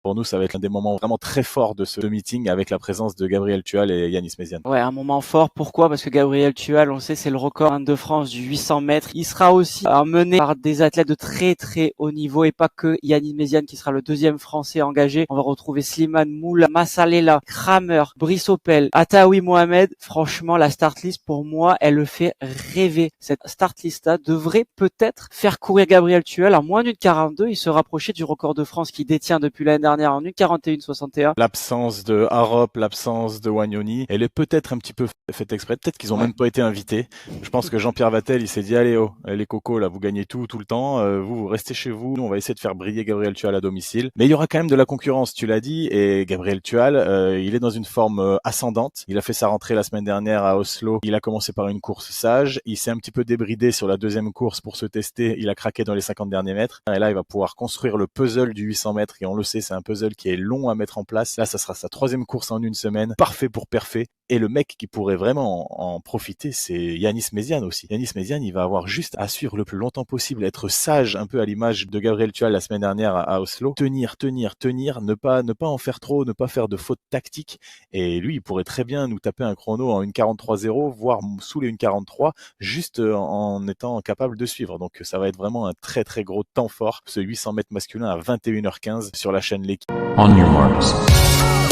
Pour nous, ça va être l'un des moments vraiment très forts de ce meeting avec la présence de Gabriel Tual et Yanis Méziane. Ouais, un moment fort. Pourquoi? Parce que Gabriel Tual, on sait, c'est le record de France du 800 mètres. Il sera aussi mené par des athlètes de très très haut niveau et pas que Yanis Méziane qui sera le deuxième français engagé. On va retrouver Slimane Moula, Massalela, Kramer, Brice Opel, Ataoui Mohamed. Franchement, la start list pour moi, elle le fait rêver. Cette start list-là devrait peut-être faire courir Gabriel Tual en moins d'une 42 et se rapprocher du record de France qu'il détient depuis l'année dernière en 1,41,61. L'absence de Harop, l'absence de Wagnoni, elle est peut-être un petit peu faite exprès. Peut-être qu'ils ont même pas été invités. Je pense que Jean-Pierre Vattel, il s'est dit, allez, les cocos, là, vous gagnez tout le temps. Vous restez chez vous. Nous, on va essayer de faire briller Gabriel Tual à domicile. Mais il y aura quand même de la concurrence, tu l'as dit. Et Gabriel Tual, il est dans une forme ascendante. Il a fait sa rentrée la semaine dernière à Oslo. Il a commencé par une course sage. Il s'est un petit peu débridé sur la deuxième course pour se tester. Il a craqué dans les 50 derniers mètres. Et là, il va pouvoir construire le puzzle du 800 mètres. Et on le sait, c'est un puzzle qui est long à mettre en place. Là, ça sera sa troisième course en une semaine. Parfait pour parfait. Et le mec qui pourrait vraiment en profiter, c'est Yanis Méziane aussi. Yanis Méziane, il va avoir juste à suivre le plus longtemps possible, être sage un peu à l'image de Gabriel Tual la semaine dernière à Oslo. Tenir, ne pas en faire trop, ne pas faire de fautes tactiques. Et lui, il pourrait très bien nous taper un chrono en 1,43,0, voire sous les 1,43, juste en étant capable de suivre. Donc ça va être vraiment un très très gros temps fort, ce 800 mètres masculin à 21h15 sur la chaîne L'Équipe. On your marks.